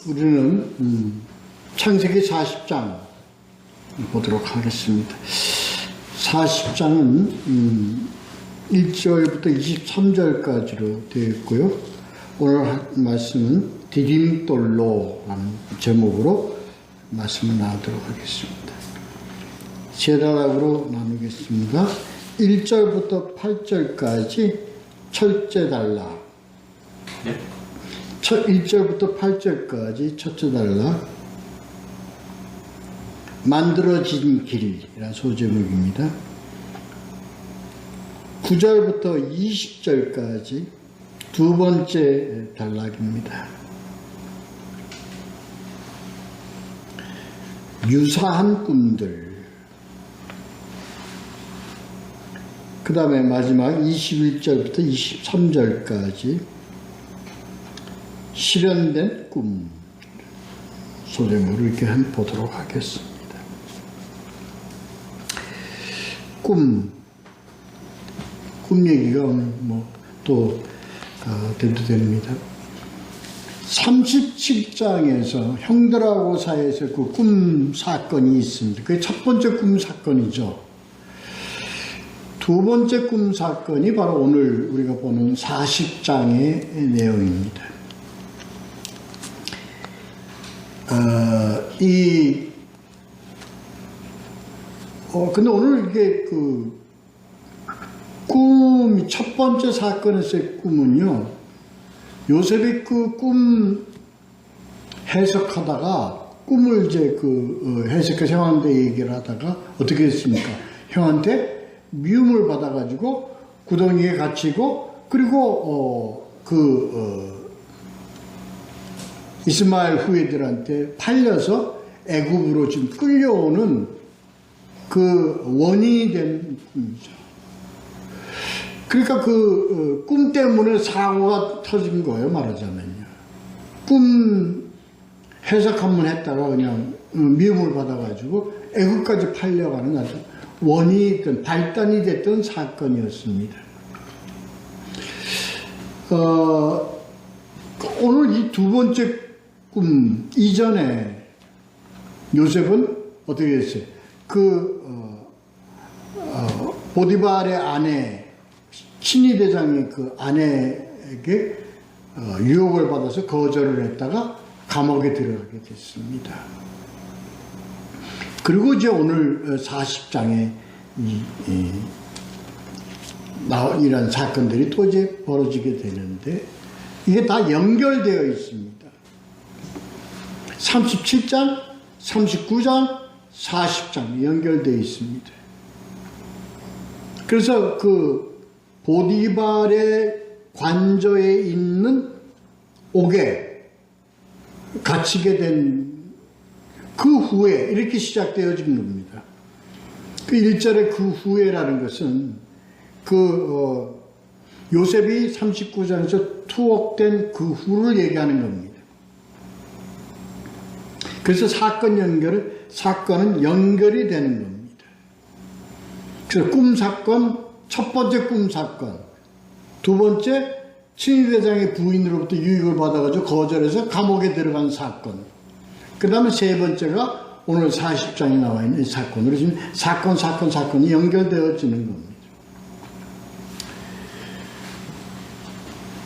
우리는 창세기 40장 보도록 하겠습니다. 40장은 1절부터 23절까지로 되어 있고요. 오늘 할 말씀은 디딤돌로라는 제목으로 말씀을 나누도록 하겠습니다. 세 단락으로 나누겠습니다. 1절부터 8절까지 첫째 단락, 1절부터 8절까지 첫째 단락, 만들어진 길이라는 소제목입니다. 9절부터 20절까지 두 번째 단락입니다. 유사한 꿈들, 그 다음에 마지막 21절부터 23절까지 실현된 꿈 소제목을 이렇게 보도록 하겠습니다. 꿈 얘기가 또 돼도 됩니다. 37장에서 형들하고 사이에서 그 꿈 사건이 있습니다. 그게 첫 번째 꿈 사건이죠. 두 번째 꿈 사건이 바로 오늘 우리가 보는 40장의 내용입니다. 근데 오늘 이게 꿈이 첫 번째 사건에서의 꿈은요, 요셉이 그 꿈 해석하다가 꿈을 이제 해석해서 형한테 얘기를 하다가 어떻게 했습니까? 형한테 미움을 받아가지고 구덩이에 갇히고, 그리고 이스마엘 후예들한테 팔려서 애굽으로 지금 끌려오는 그 원인이 된 꿈이죠. 그러니까 그 꿈 때문에 사고가 터진 거예요, 말하자면요. 꿈 해석 한번 했다가 그냥 미움을 받아가지고 애굽까지 팔려가는 아주 원인이 됐던, 발단이 됐던 사건이었습니다. 오늘 이 두 번째 꿈 이전에 요셉은 어떻게 했어요? 보디발의 아내, 친위대장의 그 아내에게 유혹을 받아서 거절을 했다가 감옥에 들어가게 됐습니다. 그리고 이제 오늘 40장에 이런 사건들이 또 이제 벌어지게 되는데, 이게 다 연결되어 있습니다. 37장, 39장, 40장 연결되어 있습니다. 그래서 그 보디발의 관저에 있는 옥에 갇히게 된 그 후에 이렇게 시작되어진 겁니다. 그 1절의 그 후에라는 것은 요셉이 39장에서 투옥된 그 후를 얘기하는 겁니다. 그래서 사건은 연결이 되는 겁니다. 그래서 꿈 사건, 첫 번째 꿈 사건, 두 번째 친위대장의 부인으로부터 유익을 받아가지고 거절해서 감옥에 들어간 사건, 그 다음에 세 번째가 오늘 40장에 나와 있는 이 사건으로 지금 사건이 연결되어지는 겁니다.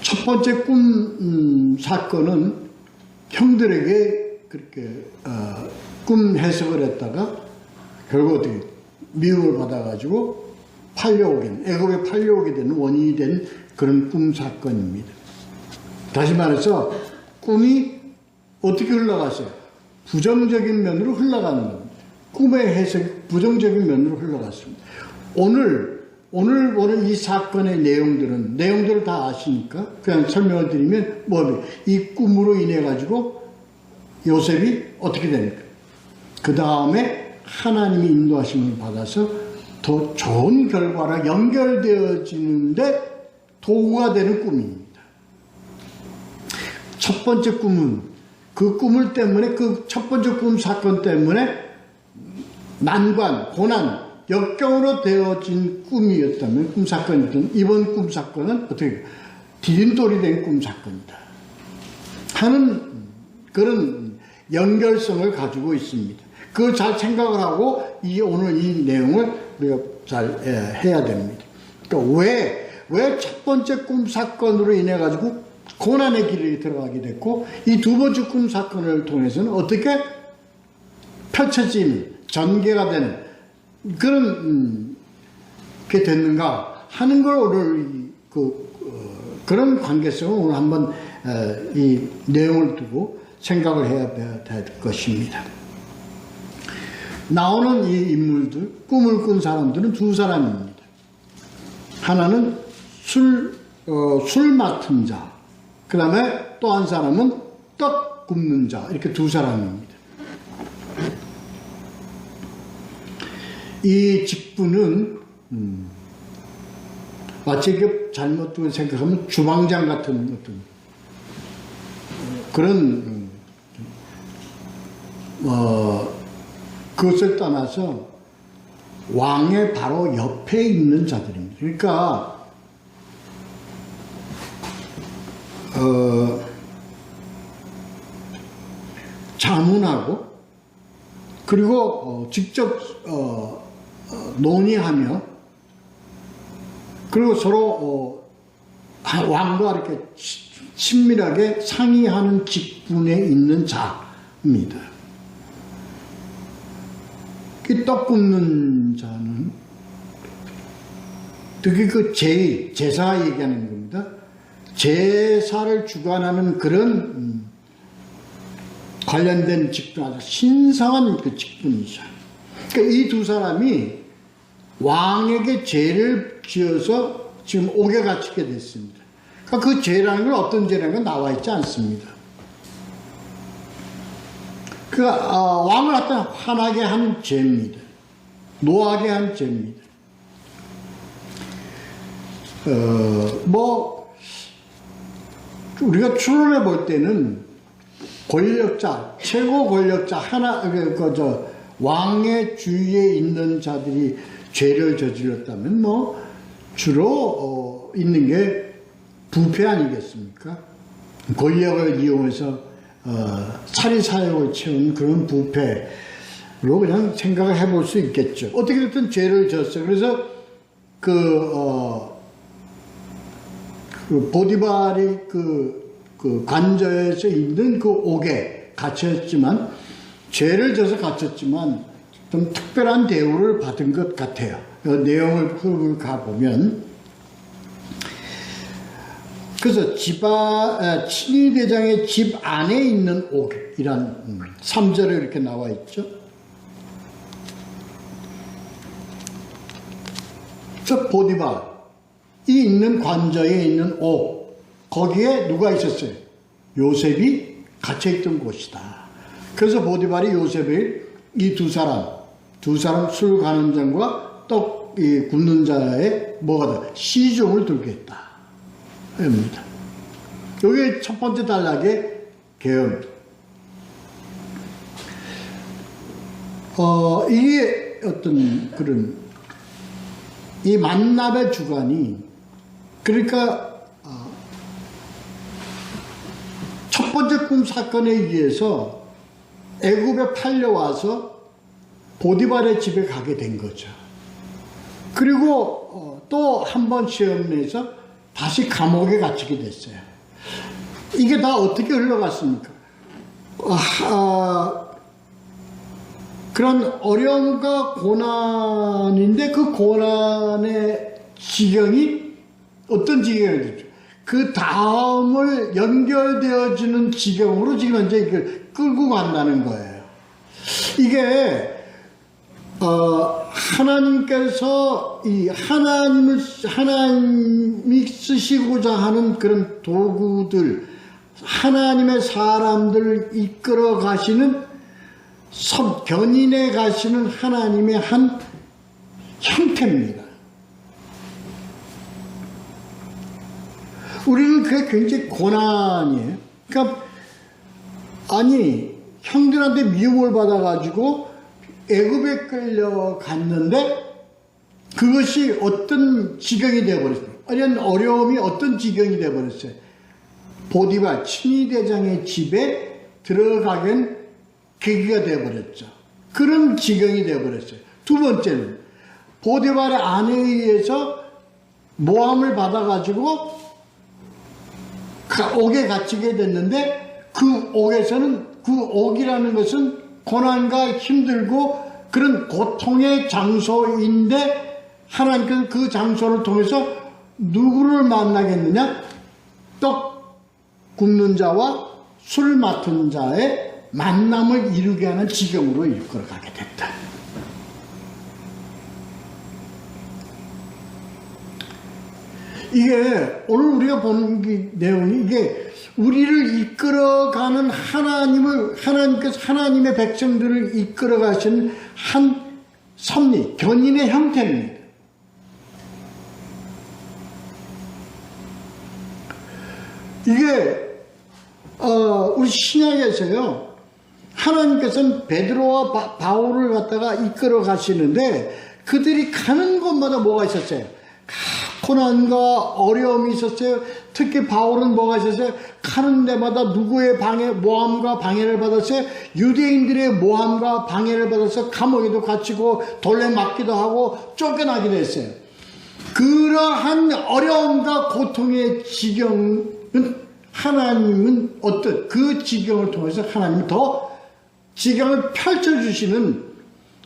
첫 번째 꿈 사건은 형들에게 그렇게 꿈 해석을 했다가 결국 어떻게 미움을 받아가지고 애굽에 팔려오게 되는 원인이 된 그런 꿈 사건입니다. 다시 말해서 꿈이 어떻게 흘러갔어요? 부정적인 면으로 흘러가는 겁니다. 꿈의 해석이 부정적인 면으로 흘러갔습니다. 오늘 보는 이 사건의 내용들을 다 아시니까 그냥 설명을 드리면 이 꿈으로 인해 가지고 요셉이 어떻게 됩니까? 그 다음에 하나님의 인도하심을 받아서 더 좋은 결과로 연결되어지는데 도구가 되는 꿈입니다. 첫 번째 꿈은 그 꿈을 때문에, 그 첫 번째 꿈 사건 때문에 난관, 고난, 역경으로 되어진 꿈이었다면, 꿈 사건이었던 이번 꿈 사건은 어떻게 디딤돌이 된 꿈 사건이다 하는 그런 연결성을 가지고 있습니다. 그걸 잘 생각을 하고 오늘 이 내용을 우리가 잘 해야 됩니다. 그러니까 왜 첫 번째 꿈 사건으로 인해 가지고 고난의 길에 들어가게 됐고, 이 두 번째 꿈 사건을 통해서는 어떻게 펼쳐진 전개가 되는 그런 게 됐는가 하는 걸 오늘 그런 관계성을 오늘 한번 이 내용을 두고 생각을 해야 될 것입니다. 나오는 이 인물들, 꿈을 꾼 사람들은 두 사람입니다. 하나는 술 맡은 자, 그 다음에 또 한 사람은 떡 굽는 자, 이렇게 두 사람입니다. 이 직분은 마치 이렇게 잘못 생각하면 주방장 같은 어떤 그런 그것을 떠나서 왕의 바로 옆에 있는 자들입니다. 그러니까 자문하고 그리고 직접 논의하며 그리고 서로 왕과 이렇게 친밀하게 상의하는 직분에 있는 자입니다. 이 떡 굽는 자는 특히 그 제사 얘기하는 겁니다. 제사를 주관하는 그런 관련된 직분, 아주 신성한 그 직분이죠. 그러니까 이 두 사람이 왕에게 죄를 지어서 지금 옥에 갇히게 됐습니다. 그러니까 그 죄라는 건 어떤 죄라는 건 나와 있지 않습니다. 왕을 갖다 화나게 한 죄입니다. 노하게 한 죄입니다. 우리가 추론해 볼 때는 권력자, 최고 권력자 왕의 주위에 있는 자들이 죄를 저질렀다면 주로 있는 게 부패 아니겠습니까? 권력을 이용해서 사리사욕을 채우는 그런 부패로 그냥 생각을 해볼 수 있겠죠. 어떻게 됐든 죄를 졌어요. 그래서 보디발이 그 관저에서 있는 그 옥에 갇혔지만, 죄를 져서 갇혔지만 좀 특별한 대우를 받은 것 같아요. 그 내용을 가보면, 그래서 친위대장의 집 안에 있는 옥이란 3절에 이렇게 나와 있죠. 저 보디발이 있는 관저에 있는 옥, 거기에 누가 있었어요? 요셉이 갇혀있던 곳이다. 그래서 보디발이 요셉을 이 두 사람 술 가는 자과 떡 굽는 자에 시종을 들게 했다. 입니다. 이게 첫 번째 단락의 개헌입니다. 이게 어떤 그런 이 만납의 주관이, 그러니까 첫 번째 꿈 사건에 의해서 애굽에 팔려와서 보디발의 집에 가게 된 거죠. 그리고 또 한 번 시험 내서 다시 감옥에 갇히게 됐어요. 이게 다 어떻게 흘러갔습니까? 그런 어려움과 고난인데 그 고난의 지경이 어떤 지경이 됐죠? 그 다음을 연결되어지는 지경으로 지금 현재 이걸 끌고 간다는 거예요. 이게 하나님께서 하나님이 쓰시고자 하는 그런 도구들, 하나님의 사람들을 이끌어 가시는 견인해 가시는 하나님의 한 형태입니다. 우리는 그게 굉장히 고난이에요. 그러니까 형들한테 미움을 받아가지고 애굽에 끌려갔는데 그것이 어떤 지경이 되어버렸어요. 이런 어려움이 어떤 지경이 되어버렸어요. 보디발 친위대장의 집에 들어가긴 계기가 되어버렸죠. 그런 지경이 되어버렸어요. 두 번째는 보디발의 아내에 의해서 모함을 받아가지고 옥에 갇히게 됐는데 그 옥에서는 그 옥이라는 것은 고난과 힘들고 그런 고통의 장소인데 하나님께서 그 장소를 통해서 누구를 만나겠느냐? 떡 굽는 자와 술 맡은 자의 만남을 이루게 하는 지경으로 이끌어가게 됐다. 이게 오늘 우리가 보는 내용이 이게 우리를 이끌어가는 하나님께서 하나님의 백성들을 이끌어가시는 한 섭리, 견인의 형태입니다. 이게 우리 신약에서요, 하나님께서는 베드로와 바울을 갖다가 이끌어 가시는데 그들이 가는 곳마다 뭐가 있었어요? 고난과 어려움이 있었어요. 특히 바울은 뭐가 있었어요? 가는 데마다 누구의 모함과 방해를 받았어요? 유대인들의 모함과 방해를 받아서 감옥에도 갇히고 돌에 맞기도 하고 쫓겨나기도 했어요. 그러한 어려움과 고통의 지경은 하나님은 어떤 그 지경을 통해서 하나님은 더 지경을 펼쳐주시는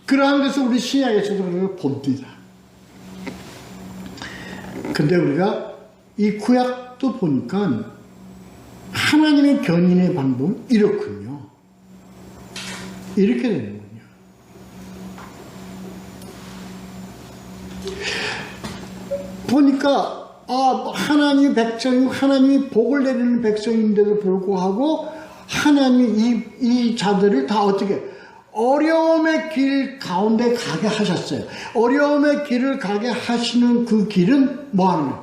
그러한 것을 우리 신약에서도 그걸 봅니다. 근데 우리가 이 구약도 보니까 하나님의 견인의 방법은 이렇군요. 이렇게 되는군요. 보니까 하나님의 백성이 하나님이 복을 내리는 백성인데도 불구하고 하나님이 이 자들을 다 어떻게 어려움의 길 가운데 가게 하셨어요. 어려움의 길을 가게 하시는 그 길은 뭐하는?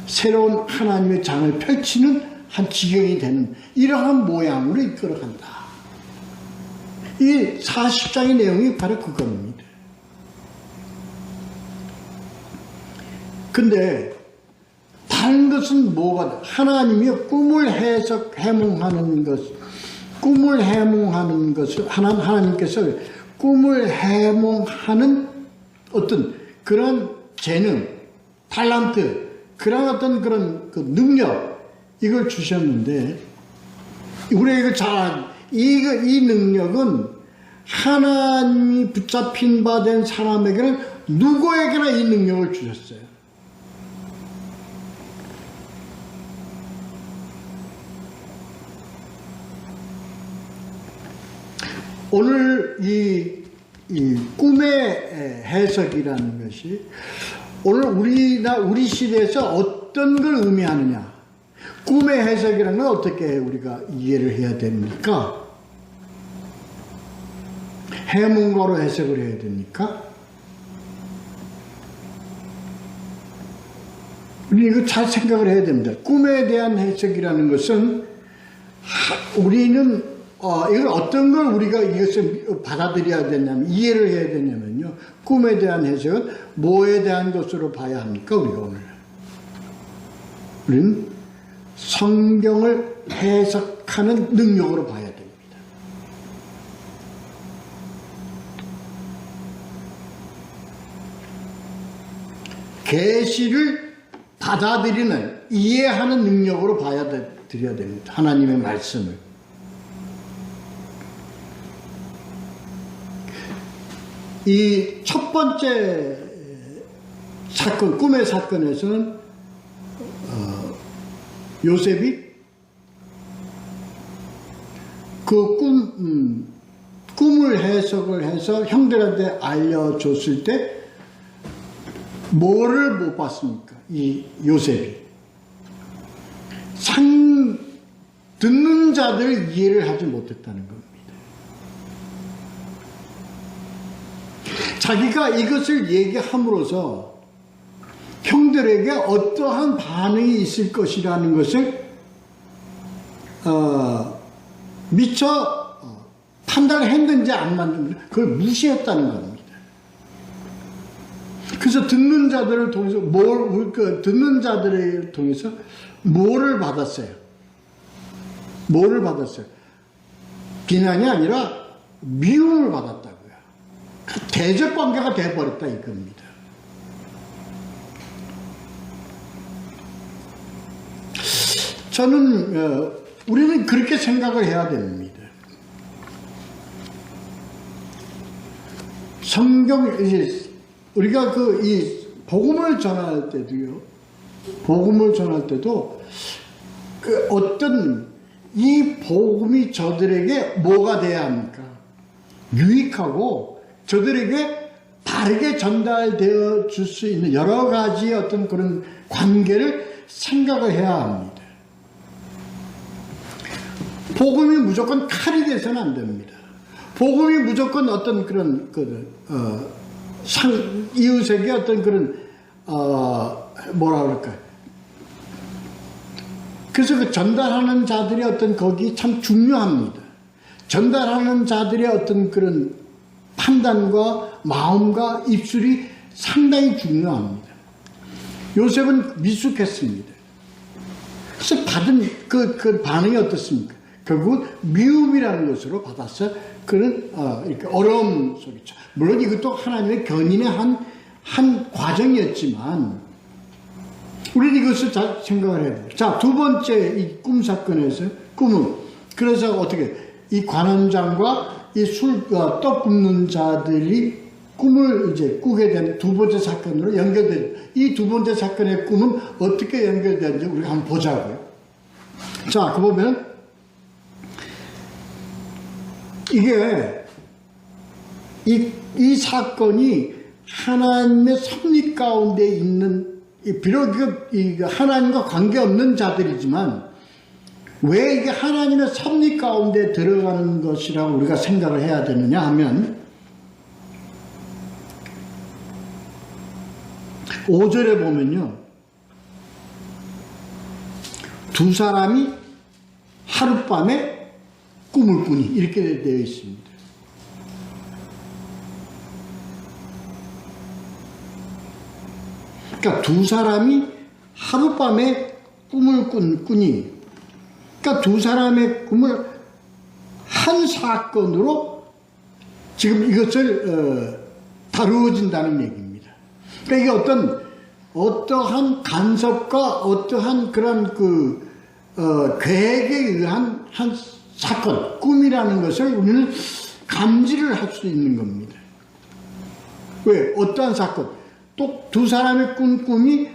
새로운 하나님의 장을 펼치는 한 지경이 되는 이러한 모양으로 이끌어간다. 이 40장의 내용이 바로 그겁니다. 근데 다른 것은 뭐가 하나님이 꿈을 해몽하는 것을 하나님께서 꿈을 해몽하는 어떤 그런 재능, 탤런트, 그런 어떤 그런 그 능력 이걸 주셨는데 우리에게 이 능력은 하나님이 붙잡힌 바 된 사람에게는 누구에게나 이 능력을 주셨어요. 오늘 이 꿈의 해석이라는 것이 오늘 우리 시대에서 어떤 걸 의미하느냐? 꿈의 해석이라는 건 어떻게 우리가 이해를 해야 됩니까? 해몽가로 해석을 해야 됩니까? 우리 이거 잘 생각을 해야 됩니다. 꿈에 대한 해석이라는 것은 우리는 이걸 어떤 걸 우리가 이것을 받아들여야 되냐면 이해를 해야 되냐면요. 꿈에 대한 해석은 뭐에 대한 것으로 봐야 합니까? 우리는 성경을 해석하는 능력으로 봐야 됩니다. 계시를 받아들이는 이해하는 능력으로 받아들여야 됩니다. 하나님의 말씀을. 이 첫 번째 사건, 꿈의 사건에서는 요셉이 그 꿈을 해석을 해서 형들한테 알려줬을 때 뭐를 못 봤습니까? 이 요셉이 듣는 자들 이해를 하지 못했다는 겁니다. 자기가 이것을 얘기함으로써 형들에게 어떠한 반응이 있을 것이라는 것을 미처 판단을 했는지 안 만든지 그걸 무시했다는 겁니다. 그래서 듣는 자들을 통해서 듣는 자들을 통해서 뭐를 받았어요? 뭐를 받았어요? 비난이 아니라 미움을 받았다고요. 대적 관계가 돼버렸다 이겁니다. 저는 우리는 그렇게 생각을 해야 됩니다. 성경 우리가 이 복음을 전할 때도요. 복음을 전할 때도 어떤 이 복음이 저들에게 뭐가 돼야 합니까? 유익하고 저들에게 바르게 전달되어 줄 수 있는 여러 가지의 어떤 그런 관계를 생각을 해야 합니다. 복음이 무조건 칼이 돼서는 안 됩니다. 복음이 무조건 어떤 그런 이웃에게 어떤 그런 뭐라 그럴까요? 그래서 그 전달하는 자들의 어떤 거기 참 중요합니다. 전달하는 자들의 어떤 그런 판단과 마음과 입술이 상당히 중요합니다. 요셉은 미숙했습니다. 그래서 받은 그 반응이 어떻습니까? 결국 미움이라는 것으로 받아서 그런 이렇게 어려움 속이죠. 물론 이것도 하나님의 견인의 한 과정이었지만 우리는 이것을 잘 생각을 해야 돼요. 자, 두 번째 이 꿈 사건에서 꿈은 그래서 어떻게 이 관원장과 이 떡 굽는 자들이 꿈을 이제 꾸게 된 두 번째 사건으로 연결되죠. 이 두 번째 사건의 꿈은 어떻게 연결되는지 우리가 한번 보자고요. 자, 그 보면 이게 이 사건이 하나님의 섭리 가운데 있는 비록 하나님과 관계없는 자들이지만 왜 이게 하나님의 섭리 가운데 들어가는 것이라고 우리가 생각을 해야 되느냐 하면 5절에 보면요. 두 사람이 하룻밤에 꿈을 꾸니 이렇게 되어 있습니다. 그러니까 두 사람이 하룻밤에 꿈을 꾸니 그러니까 두 사람의 꿈을 한 사건으로 지금 이것을 다루어진다는 얘기입니다. 그러니까 이게 어떠한 간섭과 어떠한 그런 계획에 의한 한 사건, 꿈이라는 것을 우리는 감지를 할 수 있는 겁니다. 왜? 어떠한 사건? 또 두 사람의 꾼 꿈이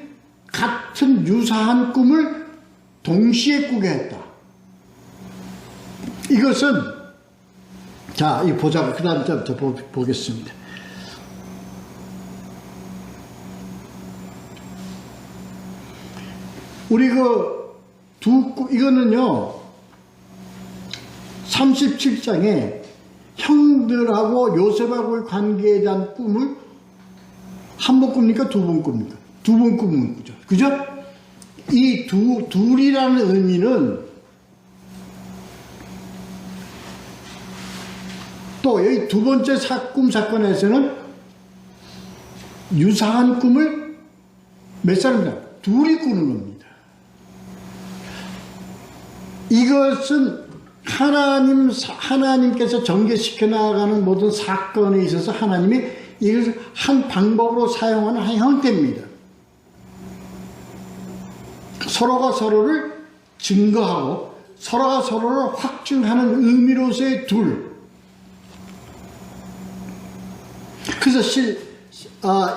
같은 유사한 꿈을 동시에 꾸게 했다. 이것은 자, 이 보자. 그 다음 저 보겠습니다. 우리 이거는요, 37장에 형들하고 요셉하고의 관계에 대한 꿈을 한 번 꿉니까? 두 번 꿉니까? 두 번 꾸는 거죠. 그죠? 이 둘이라는 의미는 또 여기 두 번째 꿈 사건에서는 유사한 꿈을 몇 사람이다? 둘이 꾸는 겁니다. 이것은 하나님께서 전개시켜 나가는 모든 사건에 있어서 하나님이 이것을 한 방법으로 사용하는 한 형태입니다. 서로가 서로를 증거하고 서로가 서로를 확증하는 의미로서의 둘. 그래서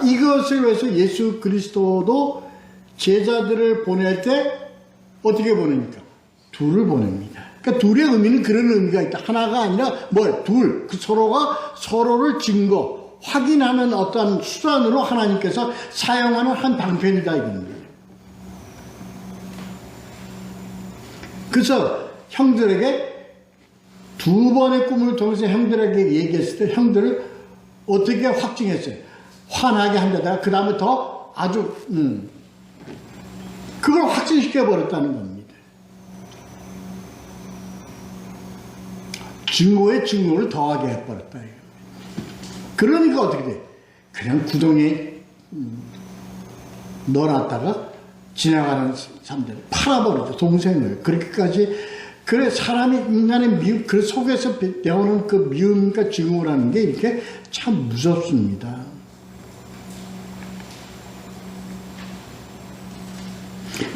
이것을 위해서 예수 그리스도도 제자들을 보낼 때 어떻게 보냅니까? 둘을 보냅니다. 그러니까 둘의 의미는 그런 의미가 있다. 하나가 아니라 둘. 서로가 서로를 증거, 확인하는 어떠한 수단으로 하나님께서 사용하는 한 방편이다 이겁니다. 그래서 형들에게 두 번의 꿈을 통해서 형들에게 얘기했을 때 형들을 어떻게 확증했어요? 화나게 한 데다가 그 다음에 더 아주 그걸 확증시켜 버렸다는 겁니다. 증오에 증오를 더하게 해버렸다. 그러니까 어떻게 돼? 그냥 구덩이에 넣어놨다가 지나가는 사람들 팔아버리죠. 동생을. 그렇게까지 그래, 사람이, 인간의 미움, 그 속에서 배우는 그 미움과 증오를 하는 게 이렇게 참 무섭습니다.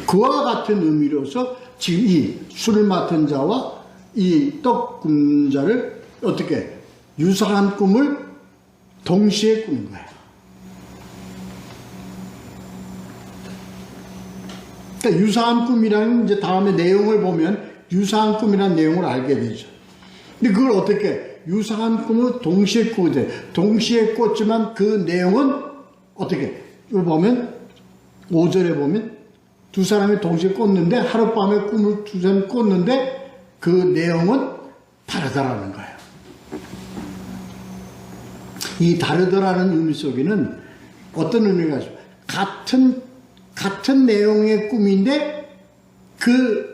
그와 같은 의미로서 지금 이 술을 맡은 자와 이 떡 굽는 자를 어떻게 유사한 꿈을 동시에 꾸는 거예요. 그러니까 유사한 꿈이라는 이제 다음에 내용을 보면 유사한 꿈이라는 내용을 알게 되죠. 근데 그걸 어떻게 유사한 꿈을 동시에 꾸게 돼. 동시에 꿨지만 그 내용은 어떻게 이걸 보면 5절에 보면 두 사람이 동시에 꿨는데 하룻밤에 꿈을 두 사람이 꿨는데 그 내용은 다르다라는 거예요. 이 다르더라는 의미 속에는 어떤 의미가 있어요? 같은 내용의 꿈인데 그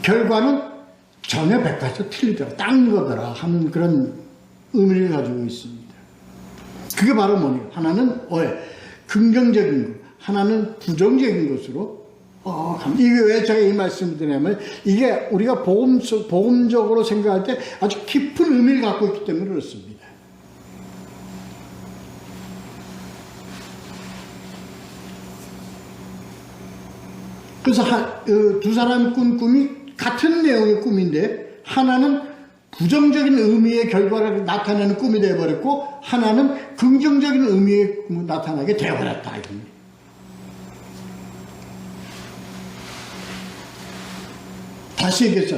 결과는 전혀 180도 틀리더라, 딴 거더라 하는 그런 의미를 가지고 있습니다. 그게 바로 뭐냐? 하나는 긍정적인 것, 하나는 부정적인 것으로 이게 왜 제가 이 말씀을 드리냐면 이게 우리가 복음적으로 생각할 때 아주 깊은 의미를 갖고 있기 때문에 그렇습니다. 그래서 두 사람이 꾼 꿈이 같은 내용의 꿈인데 하나는 부정적인 의미의 결과를 나타내는 꿈이 되어버렸고 하나는 긍정적인 의미의 꿈을 나타나게 되어버렸다. 다시 얘기해서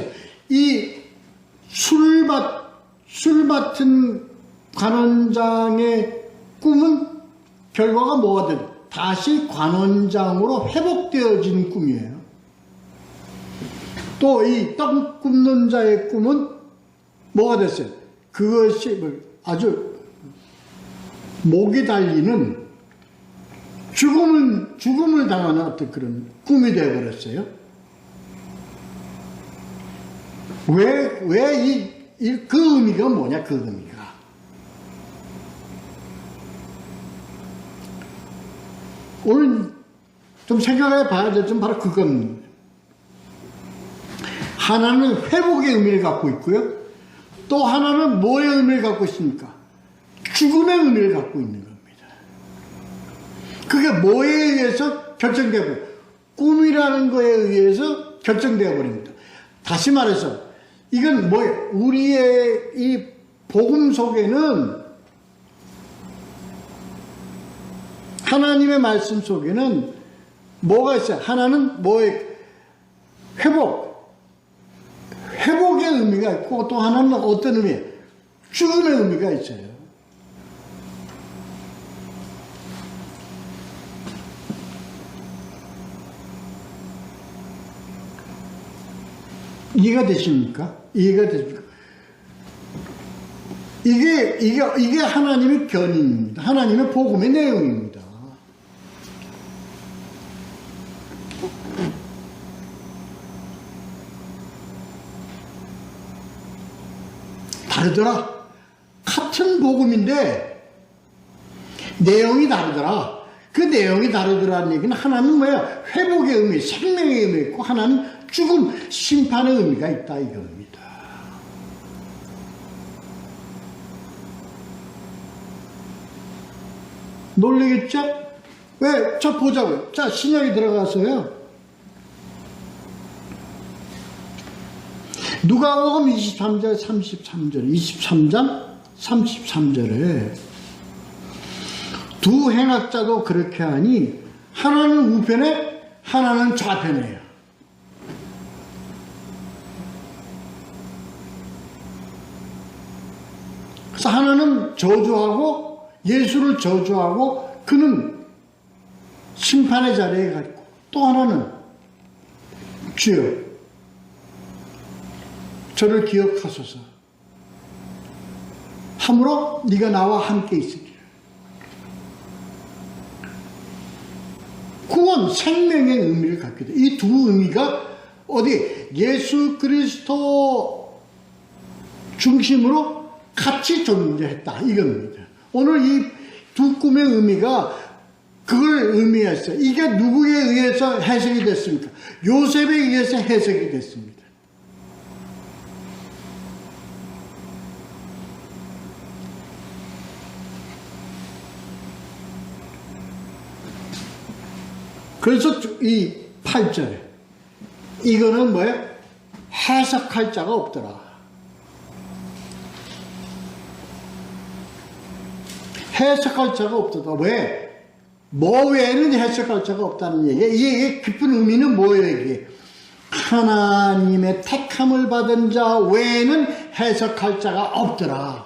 이 술 맡은 관원장의 꿈은 결과가 뭐가 된? 다시 관원장으로 회복되어지는 꿈이에요. 또 이 떡 굽는 자의 꿈은 뭐가 됐어요? 그것이 아주 목이 달리는 죽음을 당하는 어떤 그런 꿈이 되어버렸어요. 그 의미가 뭐냐, 그 의미가. 오늘 좀 생각해 봐야 될 점 바로 그겁니다. 하나는 회복의 의미를 갖고 있고요. 또 하나는 뭐의 의미를 갖고 있습니까? 죽음의 의미를 갖고 있는 겁니다. 그게 뭐에 의해서 결정되고, 꿈이라는 거에 의해서 결정되어 버립니다. 다시 말해서, 이건 뭐예요? 우리의 이 복음 속에는, 하나님의 말씀 속에는 뭐가 있어요? 하나는 뭐의 회복의 의미가 있고 또 하나는 어떤 의미예요? 죽음의 의미가 있어요. 이해가 되십니까? 이해가 되십니까? 이게 하나님의 견인입니다. 하나님의 복음의 내용입니다. 다르더라. 같은 복음인데 내용이 다르더라. 그 내용이 다르더라는 얘기는 하나는 뭐야? 회복의 의미, 생명의 의미 있고 하나는 죽음, 심판의 의미가 있다 이겁니다. 놀리겠죠? 왜? 저 보자고요. 자, 신약에 들어가서요. 누가복음 23장 33절, 23장 33절에 두 행악자도 그렇게 하니 하나는 우편에 하나는 좌편에요. 그래서 하나는 저주하고 예수를 저주하고 그는 심판의 자리에 가 있고 또 하나는 주여 저를 기억하소서 함으로 네가 나와 함께 있으리라. 구원, 생명의 의미를 갖게 돼. 이 두 의미가 어디 예수 그리스도 중심으로 같이 존재했다 이겁니다. 오늘 이 두 꿈의 의미가 그걸 의미했어요. 이게 누구에 의해서 해석이 됐습니까? 요셉에 의해서 해석이 됐습니다. 그래서 이 8절에 이거는 뭐예요? 해석할 자가 없더라. 해석할 자가 없더라. 왜? 뭐 외에는 해석할 자가 없다는 얘기예요. 이게 깊은 의미는 뭐예요? 이게 하나님의 택함을 받은 자 외에는 해석할 자가 없더라.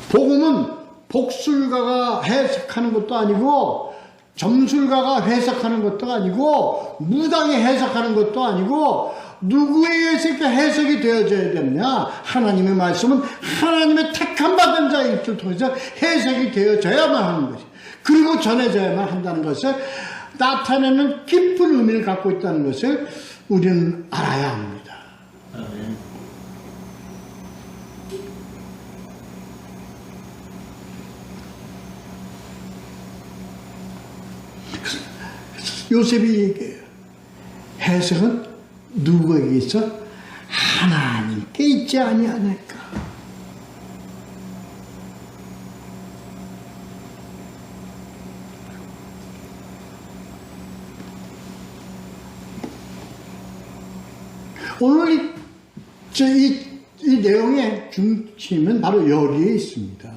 복음은 복술가가 해석하는 것도 아니고 점술가가 해석하는 것도 아니고 무당이 해석하는 것도 아니고 누구에 의해서 이렇게 해석이 되어져야 되느냐? 하나님의 말씀은 하나님의 택함 받은 자의 입을 통해서 해석이 되어져야만 하는 것이, 그리고 전해져야만 한다는 것을 나타내는 깊은 의미를 갖고 있다는 것을 우리는 알아야 합니다. 요셉이 얘기해요. 해석은 누구에게 있어? 하나님께 있지 아니하니까. 오늘 이 내용의 중심은 바로 여기에 있습니다.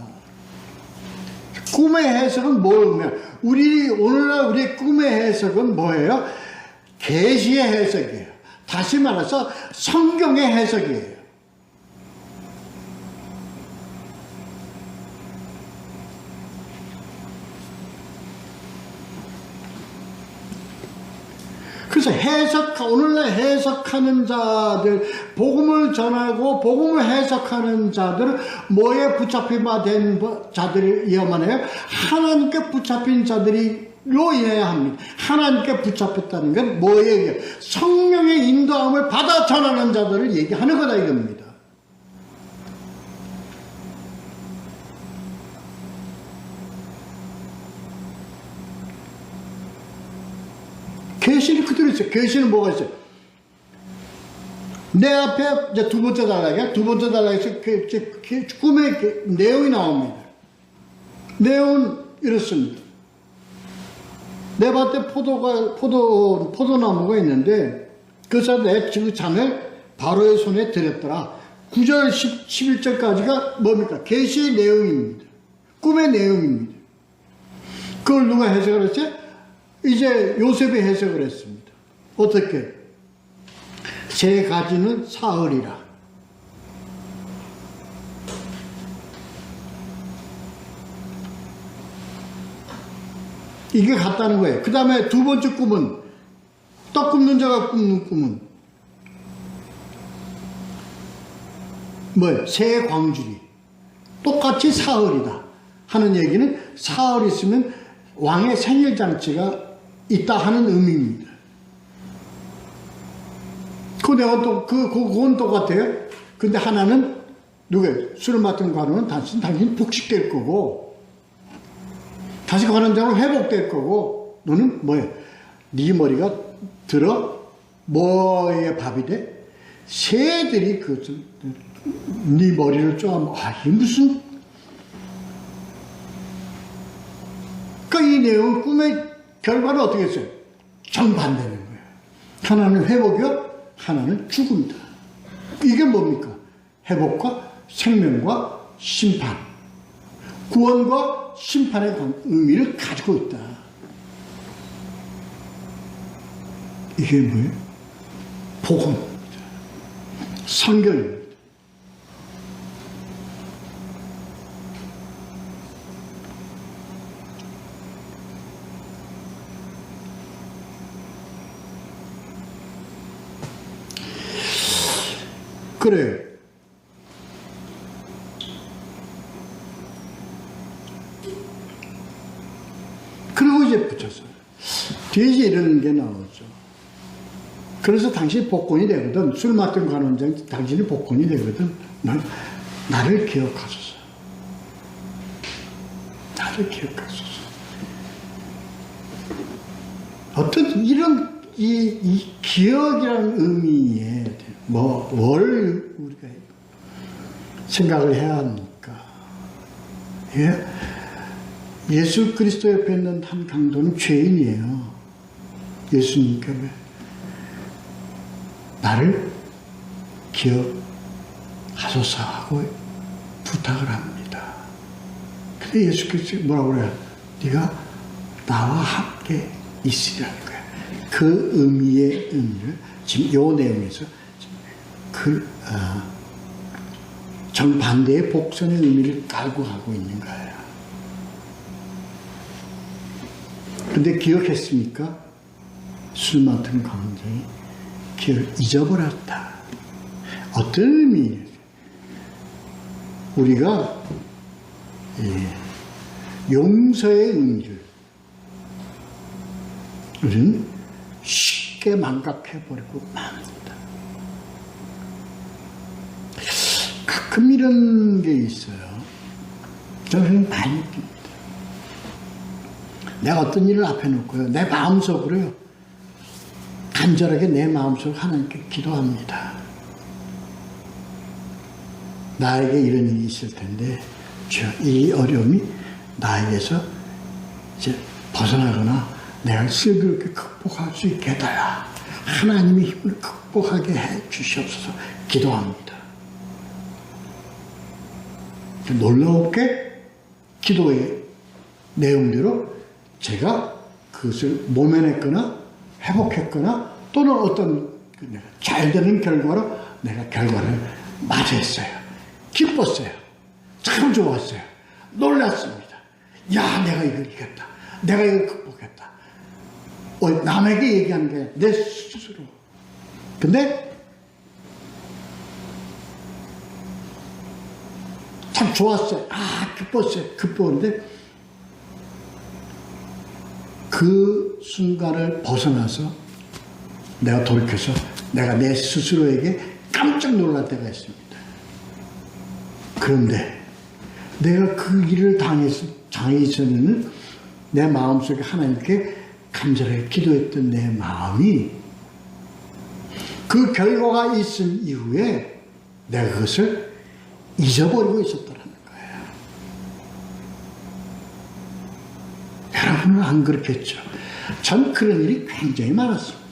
꿈의 해석은 뭐냐면 오늘날 우리의 꿈의 해석은 뭐예요? 계시의 해석이에요. 다시 말해서 성경의 해석이에요. 그래서 오늘날 해석하는 자들, 복음을 전하고 복음을 해석하는 자들은 뭐에 붙잡히마 된 자들이어야만 해요? 하나님께 붙잡힌 자들이로 인해야 합니다. 하나님께 붙잡혔다는 건 뭐에 의해? 성령의 인도함을 받아 전하는 자들을 얘기하는 거다 이겁니다. 계시는 그대로 있어요. 계시는 뭐가 있어요? 내 앞에 이제 두 번째 단락에서 꿈의 내용이 나옵니다. 내용은 이렇습니다. 내 밭에 포도나무가 있는데 그래서 내 잔을 바로의 손에 들였더라. 9절 11절까지가 뭡니까? 계시의 내용입니다. 꿈의 내용입니다. 그걸 누가 해석을 했어요? 이제 요셉이 해석을 했습니다. 어떻게? 새 가지는 사흘이라. 이게 같다는 거예요. 그 다음에 두 번째 꿈은, 떡 굽는 자가 꾸는 꿈은 뭐예요? 새 광주리. 똑같이 사흘이다 하는 얘기는 사흘 있으면 왕의 생일잔치가 있다 하는 의미입니다. 그건 똑같아요. 근데 하나는 누구예요? 술을 맡은 관원은 당신 복식될 거고, 다시 관원장으로 회복될 거고, 너는 뭐예요? 네 머리가 들어 뭐의 밥이 돼? 새들이 네 머리를 쪼아먹어. 이게 무슨. 그러니까 이 내용은 꿈의 결과는 어떻게 했어요? 정반대는 거예요. 하나는 회복이요, 하나는 죽음이다. 이게 뭡니까? 회복과 생명과 심판, 구원과 심판의 의미를 가지고 있다. 이게 뭐예요? 복음입니다. 성경입니다. 그래요. 그리고 이제 붙였어요. 뒤에 이런 게 나오죠. 그래서 당신이 복권이 되거든. 술 맡은 관원장 당신이 복권이 되거든. 나를 기억하소서. 나를 기억하소서. 어떤 이런 이 기억이라는 의미에 뭘 우리가 생각을 해야 합니까? 예? 예수 그리스도 옆에 있는 한 강도는 죄인이에요. 예수님께 나를 기억하소서 하고 부탁을 합니다. 근데 예수께서 뭐라고 그래요? 네가 나와 함께 있으라는 거야. 그 의미를 지금 요 내용에서 정반대의 복선의 의미를 깔고 가고 있는 거예요. 근데 기억했습니까? 술 맡은 광쟁이 기억을 잊어버렸다. 어떤 의미예요? 우리가 용서의 의미를 우리는 쉽게 망각해버리고 맙니다. 가끔 이런 게 있어요. 저는 많이 느낍니다. 내가 어떤 일을 앞에 놓고요, 내 마음속으로요, 간절하게 내 마음속으로 하나님께 기도합니다. 나에게 이런 일이 있을 텐데, 주여, 이 어려움이 나에게서 이제 벗어나거나 내가 슬그럽게 극복할 수 있게 해달라. 하나님의 힘을 극복하게 해 주시옵소서. 기도합니다. 놀랍게 기도의 내용대로 제가 그것을 모면했거나 회복했거나 또는 어떤 잘 되는 결과로 내가 결과를 맞이했어요. 기뻤어요. 참 좋았어요. 놀랐습니다. 야, 내가 이걸 이겼다. 내가 이걸 극복했다. 남에게 얘기하는 게 내 스스로. 근데 참 좋았어요. 기뻤어요. 기뻤는데 그 순간을 벗어나서 내가 돌이켜서 내가 내 스스로에게 깜짝 놀랄 때가 있습니다. 그런데 내가 그 일을 당해서는 내 마음속에 하나님께 간절하게 기도했던 내 마음이 그 결과가 있은 이후에 내가 그것을 잊어버리고 있었다는 거예요. 여러분은 안 그렇겠죠? 전 그런 일이 굉장히 많았습니다.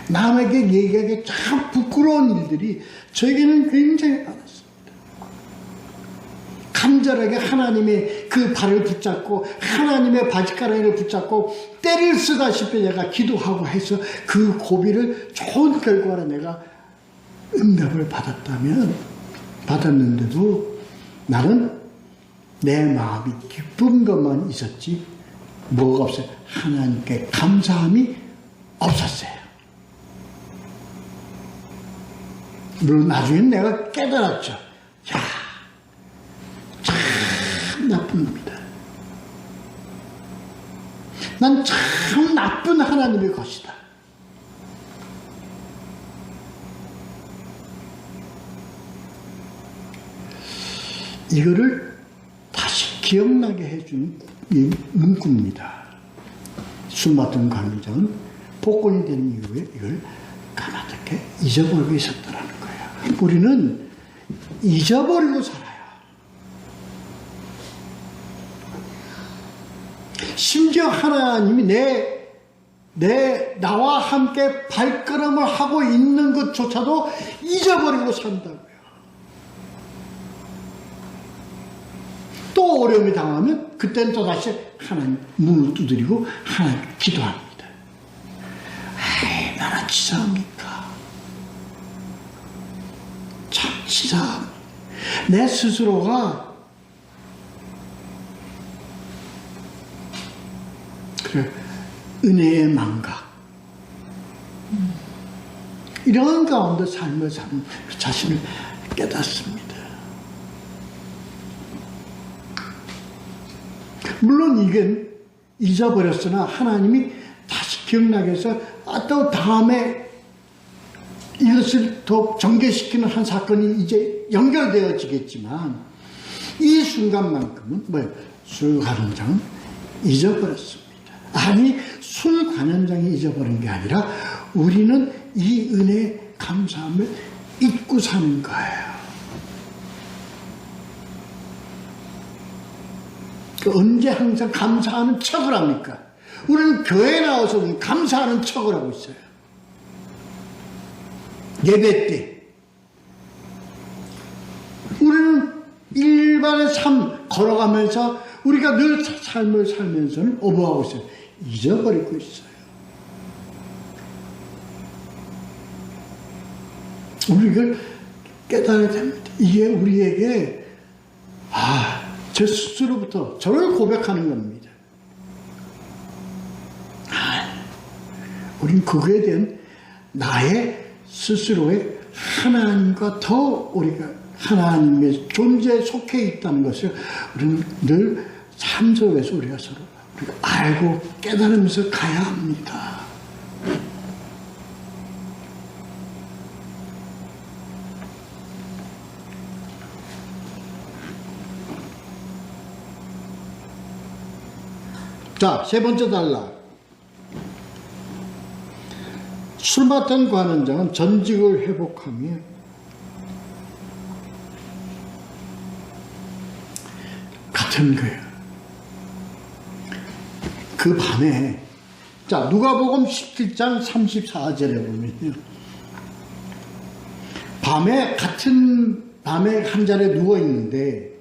남에게 얘기하기 참 부끄러운 일들이 저에게는 굉장히 많았습니다. 간절하게 하나님의 그 발을 붙잡고 하나님의 바지가랑이를 붙잡고 때를 쓰다시피 내가 기도하고 해서 그 고비를 좋은 결과로 내가 응답을 받았는데도 나는 내 마음이 기쁜 것만 있었지 뭐가 없어요. 하나님께 감사함이 없었어요. 물론 나중에 내가 깨달았죠. 야, 참 나쁜 놈이다. 난 참 나쁜 하나님의 것이다. 이거를 다시 기억나게 해주는 문구입니다. 술 맡은 관리장은 복권이 된 이후에 이걸 까맣게 잊어버리고 있었다라는 거예요. 우리는 잊어버리고 살아요. 심지어 하나님이 나와 함께 발걸음을 하고 있는 것조차도 잊어버리고 산다고요. 또 어려움이 당하면 그때는 또다시 하나님 문을 두드리고 하나님 기도합니다. 얼마나 치사합니까? 참 치사합니다. 내 스스로가 그래, 은혜의 망각 이런 가운데 삶을 사는 자신을 깨닫습니다. 물론 이건 잊어버렸으나 하나님이 다시 기억나게 해서 또 다음에 이것을 더 전개시키는 한 사건이 이제 연결되어지겠지만 이 순간만큼은 뭐예요? 술관원장은 잊어버렸습니다. 아니, 술관원장이 잊어버린 게 아니라 우리는 이 은혜의 감사함을 잊고 사는 거예요. 언제 항상 감사하는 척을 합니까? 우리는 교회에 나와서 감사하는 척을 하고 있어요. 예배 때 우리는 일반의 삶 걸어가면서 우리가 늘 삶을 살면서는 오버하고 있어요. 잊어버리고 있어요. 우리 이걸 깨달아야 됩니다. 이게 우리에게 제 스스로부터 저를 고백하는 겁니다. 우린 그거에 대한 나의 스스로의 하나님과 더 우리가 하나님의 존재에 속해 있다는 것을 우리는 늘 삶 속에서 우리가 서로 알고 깨달으면서 가야 합니다. 자, 세 번째 단락. 술 맡은 관원장은 전직을 회복하며 같은 거예요. 그 밤에, 자, 누가복음 17장 34절에 보면요. 같은 밤에 한 자리에 누워 있는데,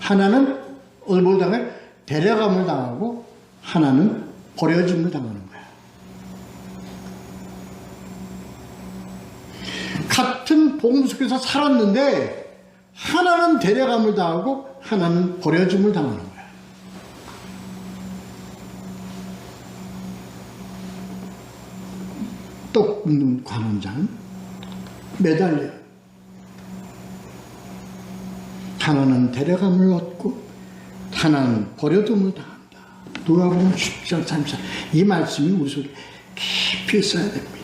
하나는 얼굴 당해 데려감을 당하고 하나는 버려짐을 당하는 거야. 같은 복음 속에서 살았는데 하나는 데려감을 당하고 하나는 버려짐을 당하는 거야. 떡 굽는 관원장은 매달려. 하나는 데려감을 얻고 하나는 버려둠을 당한다. 누가복음 10장 34. 이 말씀이 우리 속에 깊이 있어야 됩니다.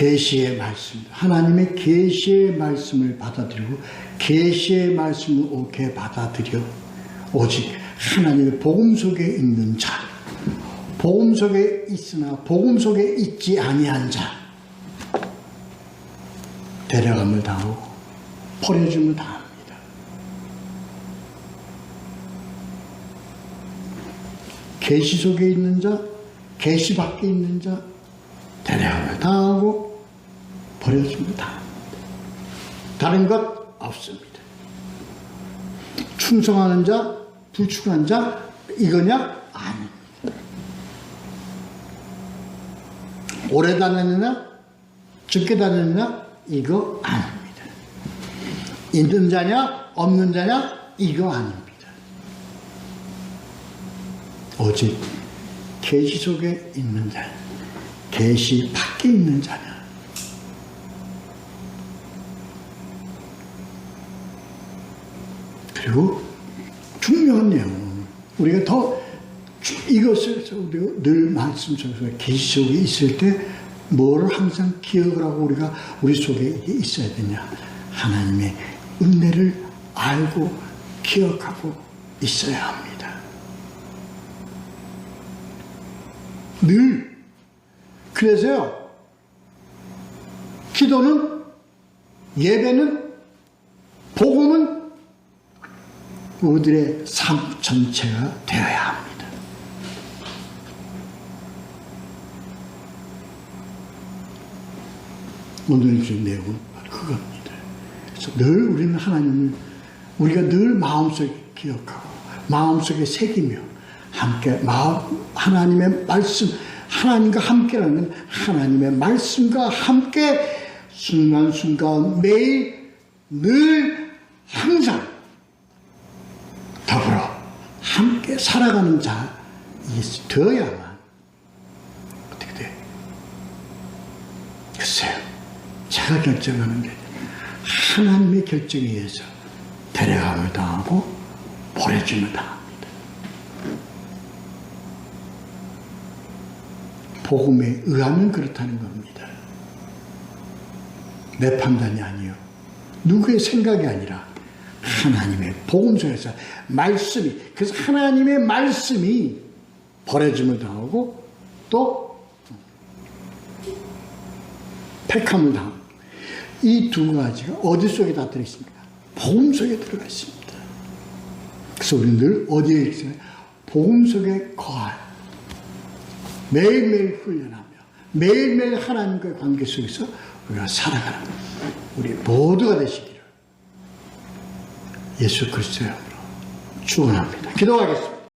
계시의 말씀, 하나님의 계시의 말씀을 받아들이고 계시의 말씀을 옳게 받아들여 오직 하나님의 복음 속에 있는 자, 복음 속에 있으나 복음 속에 있지 아니한 자, 데려감을 당하고 버려짐을 당합니다. 계시 속에 있는 자, 계시 밖에 있는 자, 데려감을 당하고 버려짐을 당합니다. 다른 것 없습니다. 충성하는 자, 불충한 자, 이거냐? 아닙니다. 오래 다녔느냐? 적게 다녔느냐? 이거 아닙니다. 있는 자냐? 없는 자냐? 이거 아닙니다. 오직 계시 속에 있는 자, 계시 밖에 있는 자냐? 그리고 중요한 내용은 우리가 더 이것을 우리가 늘 말씀 속에서 계시 속에 있을 때 뭐를 항상 기억을 하고 우리가 우리 속에 있어야 되냐? 하나님의 은혜를 알고 기억하고 있어야 합니다. 늘. 그래서요, 기도는, 예배는, 복음은 우리들의 삶 전체가 되어야 합니다. 오늘 준 내용은 그겁니다. 그래서 늘 우리는 하나님을 우리가 늘 마음속에 기억하고 마음속에 새기며 함께 하나님의 말씀, 하나님과 함께라는 건 하나님의 말씀과 함께 순간순간 매일 늘 항상 더불어 함께 살아가는 자이 되어야만 어떻게 돼? 제가 결정하는 게 아니라 하나님의 결정에 의해서 데려감을 당하고 보내줌을 당합니다. 복음에 의하면 그렇다는 겁니다. 내 판단이 아니요, 누구의 생각이 아니라 하나님의 복음 속에서 말씀이, 그래서 하나님의 말씀이 버려짐을 당하고 또 택함을 당합니다. 이 두 가지가 어디 속에 다 들어있습니까? 복음 속에 들어가 있습니다. 그래서 우리는 늘 어디에 있으면 복음 속에 거할, 매일매일 훈련하며 매일매일 하나님과의 관계 속에서 우리가 살아가는 우리 모두가 되시기를 예수 그리스도의 이름으로 축원합니다. 기도하겠습니다.